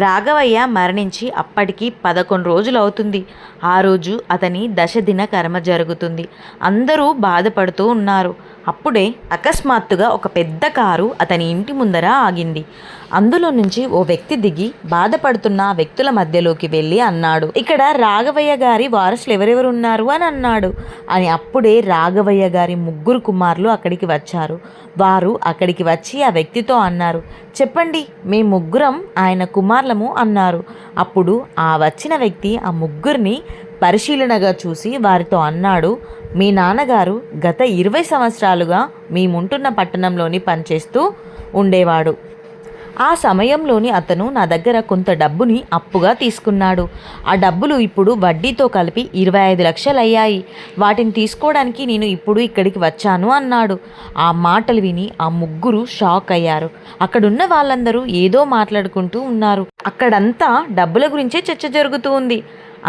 రాఘవయ్య మరణించి అప్పటికి 11 రోజులు అవుతుంది. ఆ రోజు అతని దశదిన కర్మ జరుగుతుంది. అందరూ బాధపడుతూ ఉన్నారు. అప్పుడే అకస్మాత్తుగా ఒక పెద్ద కారు అతని ఇంటి ముందర ఆగింది. అందులో నుంచి ఓ వ్యక్తి దిగి బాధపడుతున్న ఆ వ్యక్తుల మధ్యలోకి వెళ్ళి అన్నాడు, ఇక్కడ రాఘవయ్య గారి వారసులు ఎవరెవరు ఉన్నారు అని అన్నాడు. అని అప్పుడే రాఘవయ్య గారి 3 కుమారులు అక్కడికి వచ్చారు. వారు అక్కడికి వచ్చి ఆ వ్యక్తితో అన్నారు, చెప్పండి, మేము 3 ఆయన కుమారులము అన్నారు. అప్పుడు ఆ వచ్చిన వ్యక్తి ఆ 3 పరిశీలనగా చూసి వారితో అన్నాడు, మీ నాన్నగారు గత 20 సంవత్సరాలుగా మేముంటున్న పట్టణంలోని పనిచేస్తూ ఉండేవాడు. ఆ సమయంలోని అతను నా దగ్గర కొంత డబ్బుని అప్పుగా తీసుకున్నాడు. ఆ డబ్బులు ఇప్పుడు వడ్డీతో కలిపి 25 లక్షలు అయ్యాయి. వాటిని తీసుకోవడానికి నేను ఇప్పుడు ఇక్కడికి వచ్చాను అన్నాడు. ఆ మాటలు విని ఆ 3 షాక్ అయ్యారు. అక్కడున్న వాళ్ళందరూ ఏదో మాట్లాడుకుంటూ ఉన్నారు. అక్కడంతా డబ్బుల గురించే చర్చ జరుగుతూ ఉంది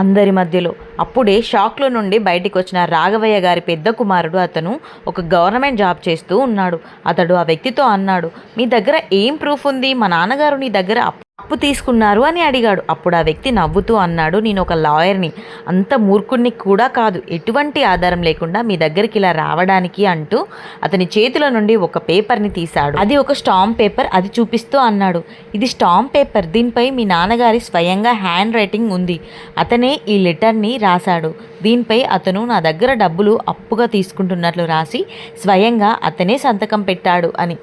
అందరి మధ్యలో. అప్పుడే షాక్లో నుండి బయటికి వచ్చిన రాఘవయ్య గారి పెద్ద కుమారుడు, అతను ఒక గవర్నమెంట్ జాబ్ చేస్తూ ఉన్నాడు. అతడు ఆ వ్యక్తితో అన్నాడు, మీ దగ్గర ఏం ప్రూఫ్ ఉంది? మా నాన్నగారు నీ దగ్గర అప్పు తీసుకున్నారు అని అడిగాడు. అప్పుడు ఆ వ్యక్తి నవ్వుతూ అన్నాడు, నేను ఒక లాయర్ని, అంత మూర్ఖుణ్ణి కూడా కాదు, ఎటువంటి ఆధారం లేకుండా మీ దగ్గరికి ఇలా రావడానికి అంటూ అతని చేతిలో నుండి ఒక పేపర్ని తీశాడు. అది ఒక స్టాంప్ పేపర్. అది చూపిస్తూ అన్నాడు, ఇది స్టాంప్ పేపర్, దీనిపై మీ నాన్నగారి స్వయంగా హ్యాండ్ రైటింగ్ ఉంది. అతనే ఈ లెటర్ని రాశాడు. దీనిపై అతను నా దగ్గర డబ్బులు అప్పుగా తీసుకుంటున్నట్లు రాసి స్వయంగా అతనే సంతకం పెట్టాడు అని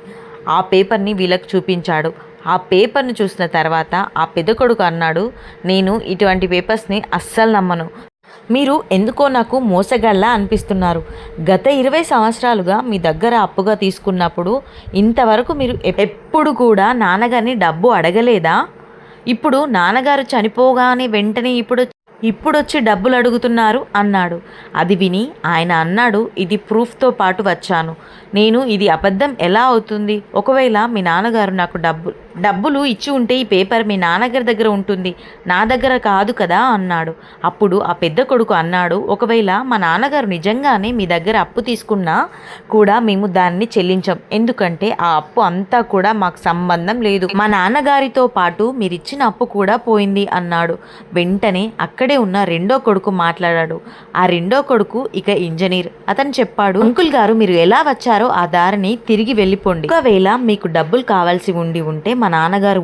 ఆ పేపర్ని వీళ్ళకు చూపించాడు. ఆ పేపర్ని చూసిన తర్వాత ఆ పెద్ద కొడుకు అన్నాడు, నేను ఇటువంటి పేపర్స్ని అస్సలు నమ్మను. మీరు ఎందుకో నాకు మోసగల్లా అనిపిస్తున్నారు. గత 20 సంవత్సరాలుగా మీ దగ్గర అప్పుగా తీసుకున్నప్పుడు ఇంతవరకు మీరు ఎప్పుడు కూడా నాన్నగారిని డబ్బు అడగలేదా? ఇప్పుడు నాన్నగారు చనిపోగానే వెంటనే ఇప్పుడొచ్చి డబ్బులు అడుగుతున్నారు అన్నాడు. అది విని ఆయన అన్నాడు, ఇది ప్రూఫ్తో పాటు వచ్చాను. నేను ఇది అబద్ధం ఎలా అవుతుంది? ఒకవేళ మీ నాన్నగారు నాకు డబ్బులు ఇచ్చి ఉంటే ఈ పేపర్ మీ నాన్నగారి దగ్గర ఉంటుంది, నా దగ్గర కాదు కదా అన్నాడు. అప్పుడు ఆ పెద్ద కొడుకు అన్నాడు, ఒకవేళ మా నాన్నగారు నిజంగానే మీ దగ్గర అప్పు తీసుకున్నా కూడా మేము దాన్ని చెల్లించం, ఎందుకంటే ఆ అప్పు అంతా కూడా మాకు సంబంధం లేదు. మా నాన్నగారితో పాటు మీరిచ్చిన అప్పు కూడా పోయింది అన్నాడు. వెంటనే అక్కడే ఉన్న రెండో కొడుకు మాట్లాడాడు. ఆ రెండో కొడుకు ఇక ఇంజనీర్. అతను చెప్పాడు, అంకుల్ గారు, మీరు ఎలా వచ్చారో ఆ దారిని తిరిగి వెళ్ళిపోండి. ఒకవేళ మీకు డబ్బులు కావాల్సి ఉంటే మా నాన్నగారు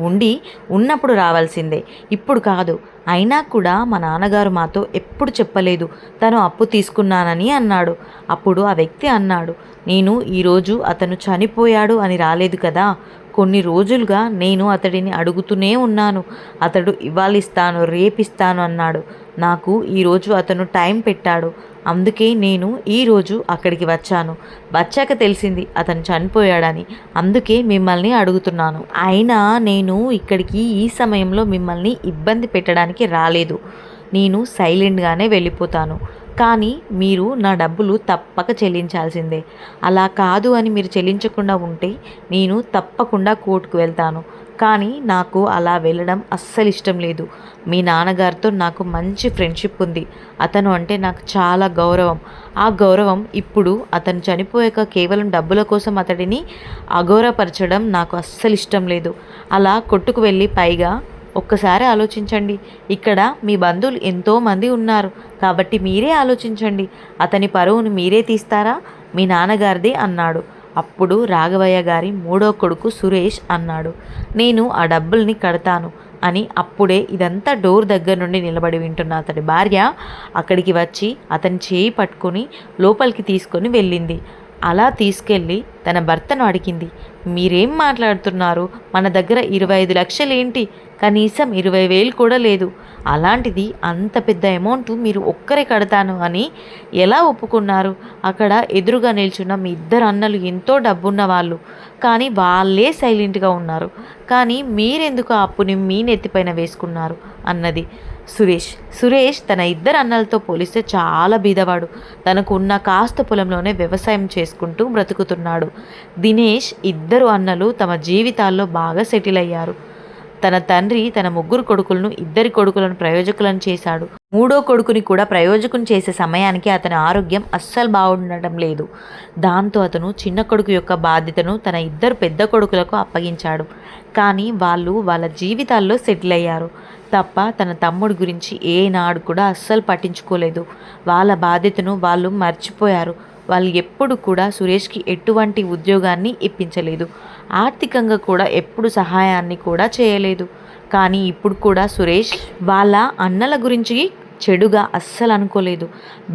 ఉన్నప్పుడు రావాల్సిందే, ఇప్పుడు కాదు. అయినా కూడా మా నాన్నగారు మాతో ఎప్పుడు చెప్పలేదు తను అప్పు తీసుకున్నానని అన్నాడు. అప్పుడు ఆ వ్యక్తి అన్నాడు, నేను ఈరోజు అతను చనిపోయాడు అని రాలేదు కదా, కొన్ని రోజులుగా నేను అతడిని అడుగుతూనే ఉన్నాను. అతడు ఇవాళ ఇస్తాను, రేపిస్తాను అన్నాడు. నాకు ఈరోజు అతను టైం పెట్టాడు, అందుకే నేను ఈరోజు అక్కడికి వచ్చాను. వచ్చాక తెలిసింది అతను చనిపోయాడని, అందుకే మిమ్మల్ని అడుగుతున్నాను. అయినా నేను ఇక్కడికి ఈ సమయంలో మిమ్మల్ని ఇబ్బంది పెట్టడానికి రాలేదు. నేను సైలెంట్గానే వెళ్ళిపోతాను, కానీ మీరు నా డబ్బులు తప్పక చెల్లించాల్సిందే. అలా కాదు అని మీరు చెల్లించకుండా ఉంటే నేను తప్పకుండా కోర్టుకు వెళ్తాను. కానీ నాకు అలా వెళ్ళడం అస్సలు ఇష్టం లేదు. మీ నాన్నగారితో నాకు మంచి ఫ్రెండ్షిప్ ఉంది. అతను అంటే నాకు చాలా గౌరవం. ఆ గౌరవం ఇప్పుడు అతను చనిపోయాక కేవలం డబ్బుల కోసం అతడిని అగౌరవపరచడం నాకు అస్సలు ఇష్టం లేదు. అలా కొట్టుకు వెళ్ళి, పైగా ఒక్కసారి ఆలోచించండి, ఇక్కడ మీ బంధువులు ఎంతోమంది ఉన్నారు కాబట్టి మీరే ఆలోచించండి, అతని పరువును మీరే తీస్తారా? మీ నాన్నగారిదే అన్నాడు. అప్పుడు రాఘవయ్య గారి 3వ కొడుకు సురేష్ అన్నాడు, నేను ఆ డబ్బుల్ని కడతాను అని. అప్పుడే ఇదంతా డోర్ దగ్గర నుండి నిలబడి వింటున్న అతడి భార్య అక్కడికి వచ్చి అతని చేయి పట్టుకొని లోపలికి తీసుకొని వెళ్ళింది. అలా తీసుకెళ్ళి తన భర్తను అడిగింది, మీరేం మాట్లాడుతున్నారు? మన దగ్గర 25 లక్షలు ఏంటి? కనీసం 20,000 కూడా లేదు. అలాంటిది అంత పెద్ద అమౌంట్ మీరు ఒక్కరే కడతాను అని ఎలా ఒప్పుకున్నారు? అక్కడ ఎదురుగా నిల్చున్న మీ 2 అన్నలు ఎంతో డబ్బున్న వాళ్ళు, కానీ వాళ్ళే సైలెంట్గా ఉన్నారు. కానీ మీరెందుకు ఆ అప్పుని మీ నెత్తిపైన వేసుకున్నారు అన్నది సురేష్ తన 2 అన్నలతో పోలిస్తే చాలా బీదవాడు. తనకు ఉన్న కాస్త పొలంలోనే వ్యవసాయం చేసుకుంటూ బ్రతుకుతున్నాడు. దినేష్ 2 అన్నలు తమ జీవితాల్లో బాగా సెటిల్ అయ్యారు. తన తండ్రి తన ముగ్గురు కొడుకులను 2 కొడుకులను ప్రయోజకులను చేశాడు. 3వ కొడుకుని కూడా ప్రయోజకుని చేసే సమయానికి అతని ఆరోగ్యం అస్సలు బాగుండటం లేదు. దాంతో అతను చిన్న కొడుకు యొక్క బాధ్యతను తన 2 పెద్ద కొడుకులకు అప్పగించాడు. కానీ వాళ్ళు వాళ్ళ జీవితాల్లో సెటిల్ అయ్యారు తప్ప తన తమ్ముడి గురించి ఏనాడు కూడా అస్సలు పట్టించుకోలేదు. వాళ్ళ బాధ్యతను వాళ్ళు మర్చిపోయారు. వాళ్ళు ఎప్పుడు కూడా సురేష్కి ఎటువంటి ఉద్యోగాన్ని ఇప్పించలేదు. ఆర్థికంగా కూడా ఎప్పుడు సహాయాన్ని కూడా చేయలేదు. కానీ ఇప్పుడు కూడా సురేష్ వాళ్ళ అన్నల గురించి చెడుగా అస్సలు అనుకోలేదు.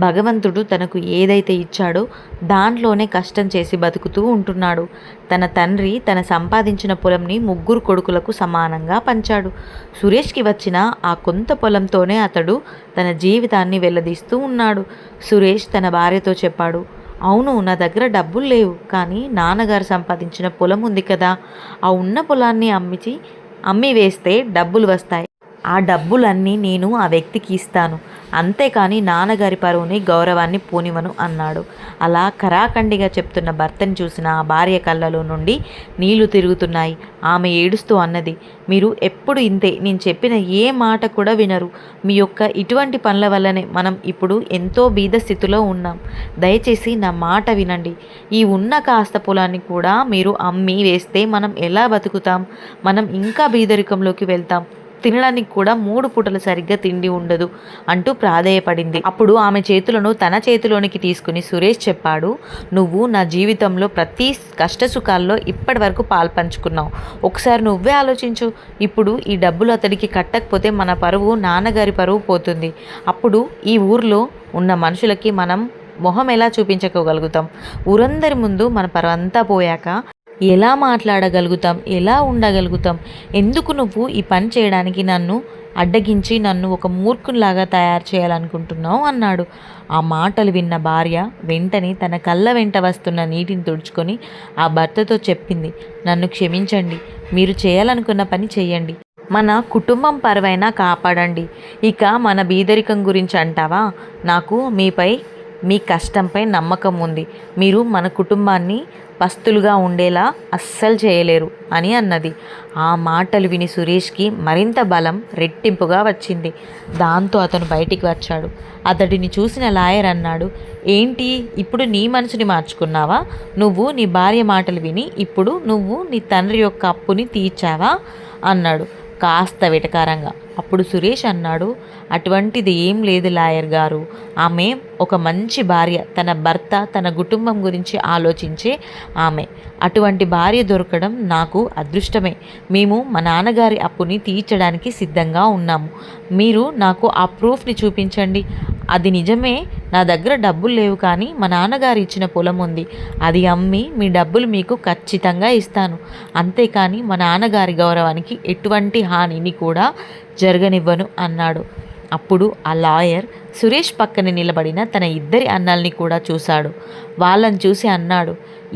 భగవంతుడు తనకు ఏదైతే ఇచ్చాడో దాంట్లోనే కష్టం చేసి బతుకుతూ ఉంటున్నాడు. తన తండ్రి తన సంపాదించిన పొలంని 3 కొడుకులకు సమానంగా పంచాడు. సురేష్కి వచ్చిన ఆ కొంత పొలంతోనే అతడు తన జీవితాన్ని వెల్లదీస్తూ ఉన్నాడు. సురేష్ తన భార్యతో చెప్పాడు, అవును, నా దగ్గర డబ్బులు లేవు, కానీ నాన్నగారు సంపాదించిన పొలం ఉంది కదా, ఆ ఉన్న పొలాన్ని అమ్మి వేస్తే డబ్బులు వస్తాయి. ఆ డబ్బులన్నీ నేను ఆ వ్యక్తికి ఇస్తాను, అంతేకాని నాన్నగారి పరువుని గౌరవాన్ని పోనివను అన్నాడు. అలా కరాఖండిగా చెప్తున్న భర్తని చూసిన ఆ భార్య కళ్ళలో నుండి నీళ్లు తిరుగుతున్నాయి. ఆమె ఏడుస్తూ అన్నది, మీరు ఎప్పుడు ఇంతే, నేను చెప్పిన ఏ మాట కూడా వినరు. మీ యొక్క ఇటువంటి పనుల వల్లనే మనం ఇప్పుడు ఎంతో బీద స్థితిలో ఉన్నాం. దయచేసి నా మాట వినండి. ఈ ఉన్న కాస్త పొలాన్ని కూడా మీరు అమ్మి వేస్తే మనం ఎలా బతుకుతాం? మనం ఇంకా బీదరికంలోకి వెళ్తాం. తినడానికి కూడా 3 పూటలు సరిగ్గా తిండి ఉండదు అంటూ ప్రాధేయపడింది. అప్పుడు ఆమె చేతులను తన చేతిలోనికి తీసుకుని సురేష్ చెప్పాడు, నువ్వు నా జీవితంలో ప్రతి కష్టసుఖాల్లో ఇప్పటి వరకు పాల్పంచుకున్నావు. ఒకసారి నువ్వే ఆలోచించు. ఇప్పుడు ఈ డబ్బులు అతడికి కట్టకపోతే మన పరువు, నాన్నగారి పరువు పోతుంది. అప్పుడు ఈ ఊర్లో ఉన్న మనుషులకి మనం మొహం ఎలా చూపించుకోగలుగుతాం? ఊరందరి ముందు మన పరువు అంతా పోయాక ఎలా మాట్లాడగలుగుతాం? ఎలా ఉండగలుగుతాం? ఎందుకు నువ్వు ఈ పని చేయడానికి నన్ను అడ్డగించి నన్ను ఒక మూర్ఖునిలాగా తయారు చేయాలనుకుంటున్నావు అన్నాడు. ఆ మాటలు విన్న భార్య వెంటనే తన కళ్ళ వెంట వస్తున్న నీటిని తుడుచుకొని ఆ భర్తతో చెప్పింది, నన్ను క్షమించండి, మీరు చేయాలనుకున్న పని చేయండి, మన కుటుంబం పరువైనా కాపాడండి. ఇక మన బీదరికం గురించి అంటావా? నాకు మీ కష్టంపై నమ్మకం ఉంది. మీరు మన కుటుంబాన్ని పస్తులుగా ఉండేలా అస్సలు చేయలేరు అని అన్నది. ఆ మాటలు విని సురేష్కి మరింత బలం రెట్టింపుగా వచ్చింది. దాంతో అతను బయటికి వచ్చాడు. అతడిని చూసిన లాయర్ అన్నాడు, ఏంటి ఇప్పుడు నీ మనసుని మార్చుకున్నావా? నువ్వు నీ భార్య మాటలు విని ఇప్పుడు నువ్వు నీ తండ్రి యొక్క అప్పుని తీర్చావా అన్నాడు కాస్త వెటకారంగా. అప్పుడు సురేష్ అన్నాడు, అటువంటిది ఏం లేదు లాయర్ గారు. ఆమె ఒక మంచి భార్య, తన భర్త తన కుటుంబం గురించి ఆలోచించే ఆమె. అటువంటి భార్య దొరకడం నాకు అదృష్టమే. మేము మా నాన్నగారి అప్పుని తీర్చడానికి సిద్ధంగా ఉన్నాము. మీరు నాకు ఆ ప్రూఫ్ని చూపించండి. అది నిజమే, నా దగ్గర డబ్బులు లేవు, కానీ మా నాన్నగారు ఇచ్చిన పొలం ఉంది. అది అమ్మి మీ డబ్బులు మీకు ఖచ్చితంగా ఇస్తాను. అంతేకాని మా నాన్నగారి గౌరవానికి ఎటువంటి హానిని కూడా జరగనివ్వను అన్నాడు. అప్పుడు ఆ లాయర్ సురేష్ పక్కన నిలబడిన తన 2 అన్నల్ని కూడా చూశాడు. వాళ్ళని చూసి అన్నాడు,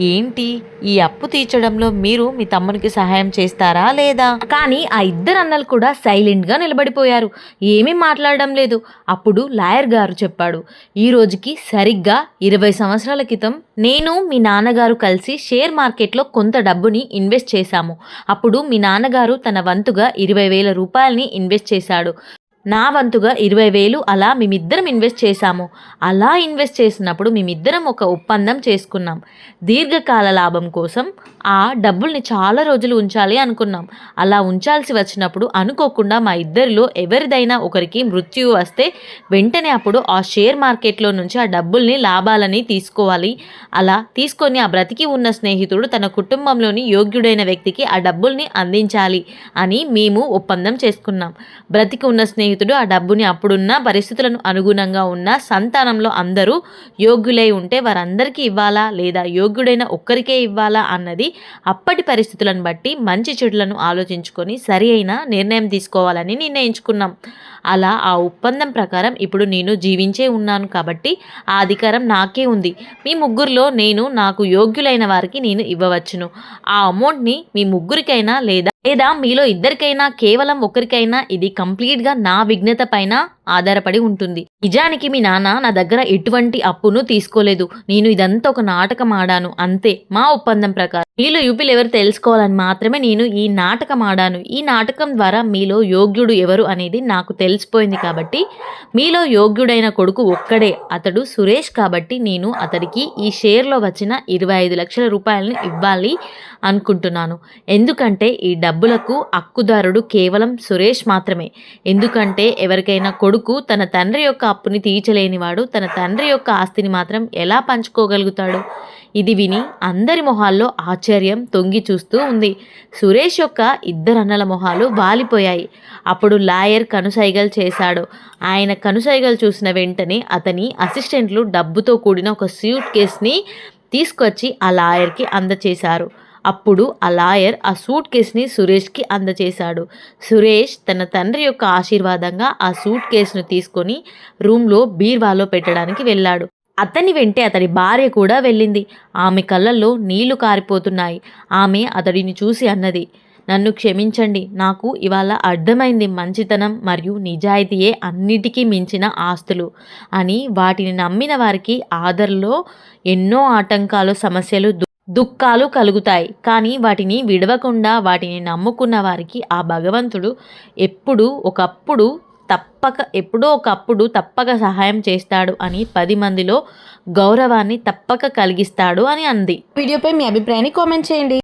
ఏంటి ఈ అప్పు తీర్చడంలో మీరు మీ తమ్మునికి సహాయం చేస్తారా లేదా? కానీ ఆ 2 అన్నలు కూడా సైలెంట్గా నిలబడిపోయారు, ఏమీ మాట్లాడడం లేదు. అప్పుడు లాయర్ గారు చెప్పాడు, ఈ రోజుకి సరిగ్గా 20 సంవత్సరాల క్రితం నేను మీ నాన్నగారు కలిసి షేర్ మార్కెట్లో కొంత డబ్బుని ఇన్వెస్ట్ చేశాము. అప్పుడు మీ నాన్నగారు తన వంతుగా 20,000 రూపాయలని ఇన్వెస్ట్ చేశాడు. నా వంతుగా 20,000 అలా మేమిద్దరం ఇన్వెస్ట్ చేశాము. అలా ఇన్వెస్ట్ చేసినప్పుడు మేమిద్దరం ఒక ఒప్పందం చేసుకున్నాం. దీర్ఘకాల లాభం కోసం ఆ డబ్బుల్ని చాలా రోజులు ఉంచాలి అనుకున్నాం. అలా ఉంచాల్సి వచ్చినప్పుడు అనుకోకుండా మా ఇద్దరిలో ఎవరిదైనా ఒకరికి మృత్యువు వస్తే వెంటనే అప్పుడు ఆ షేర్ మార్కెట్లో నుంచి ఆ డబ్బుల్ని లాభాలని తీసుకోవాలి. అలా తీసుకొని ఆ బ్రతికి ఉన్న స్నేహితుడు తన కుటుంబంలోని యోగ్యుడైన వ్యక్తికి ఆ డబ్బుల్ని అందించాలి అని మేము ఒప్పందం చేసుకున్నాం. బ్రతికి ఉన్న స్నేహితుడు ఆ డబ్బుని అప్పుడున్న పరిస్థితులను అనుగుణంగా ఉన్న సంతానంలో అందరూ యోగ్యులై ఉంటే వారందరికీ ఇవ్వాలా లేదా యోగ్యుడైన ఒక్కరికే ఇవ్వాలా అన్నది అప్పటి పరిస్థితులను బట్టి మంచి చెడులను ఆలోచించుకొని సరి అయిన నిర్ణయం తీసుకోవాలని నిర్ణయించుకున్నాం. అలా ఆ ఒప్పందం ప్రకారం ఇప్పుడు నేను జీవించే ఉన్నాను కాబట్టి ఆ అధికారం నాకే ఉంది. మీ ముగ్గురిలో నాకు యోగ్యులైన వారికి నేను ఇవ్వవచ్చును. ఆ అమౌంట్ని మీ ముగ్గురికైనా లేదా లేదా మీలో ఇద్దరికైనా కేవలం ఒకరికైనా ఇది కంప్లీట్‌గా నా విఘ్నత పైన ఆధారపడి ఉంటుంది. నిజానికి మీ నాన్న నా దగ్గర ఎటువంటి అప్పును తీసుకోలేదు. నేను ఇదంతా ఒక నాటకం ఆడాను అంతే. మా ఒప్పందం ప్రకారం. మీలో యూపీలు ఎవరు తెలుసుకోవాలని మాత్రమే నేను ఈ నాటకం ఆడాను. ఈ నాటకం ద్వారా మీలో యోగ్యుడు ఎవరు అనేది నాకు తెలిసిపోయింది కాబట్టి మీలో యోగ్యుడైన కొడుకు ఒక్కడే. అతడు సురేష్ కాబట్టి నేను అతడికి ఈ షేర్‌లో వచ్చిన 25,00,000 రూపాయలను ఇవ్వాలి అనుకుంటున్నాను. ఎందుకంటే ఈ డబ్బులకు హక్కుదారుడు కేవలం సురేష్ మాత్రమే. ఎందుకంటే ఎవరికైనా కొడుకు తన తండ్రి యొక్క అప్పుని తీర్చలేనివాడు తన తండ్రి యొక్క ఆస్తిని మాత్రం ఎలా పంచుకోగలుగుతాడు? ఇది విని అందరి మొహాల్లో ఆశ్చర్యం తొంగి చూస్తూ ఉంది. సురేష్ యొక్క ఇద్దరన్నల మొహాలు వాలిపోయాయి. అప్పుడు లాయర్ కనుసైగలు చేశాడు. ఆయన కనుసైగలు చూసిన వెంటనే అతని అసిస్టెంట్లు డబ్బుతో కూడిన ఒక సూట్ కేస్‌ని తీసుకొచ్చి ఆ లాయర్‌కి అందచేశారు. అప్పుడు ఆ లాయర్ ఆ సూట్ కేస్‌ని సురేష్‌కి అందచేశాడు. సురేష్ తన తండ్రి యొక్క ఆశీర్వాదంగా ఆ సూట్ కేస్‌ను తీసుకొని రూమ్‌లో బీరువాలో పెట్టడానికి వెళ్ళాడు. అతని వెంటే అతడి భార్య కూడా వెళ్ళింది. ఆమె కళ్ళల్లో నీళ్లు కారిపోతున్నాయి. ఆమె అతడిని చూసి అన్నది, "నన్ను క్షమించండి. నాకు ఇవాళ అర్థమైంది మంచితనం మరియు నిజాయితీయే అన్నిటికీ మించిన ఆస్తులు అని. వాటిని నమ్మిన వారికి ఆదరలో ఎన్నో ఆటంకాలు, సమస్యలు, దుఃఖాలు కలుగుతాయి. కానీ వాటిని విడవకుండా వాటిని నమ్ముకున్న వారికి ఆ భగవంతుడు ఎప్పుడో ఒకప్పుడు తప్పక సహాయం చేస్తాడు అని 10 మందిలో గౌరవాన్ని తప్పక కలిగిస్తాడు" అని అంది. వీడియోపై మీ అభిప్రాయాన్ని కామెంట్ చేయండి.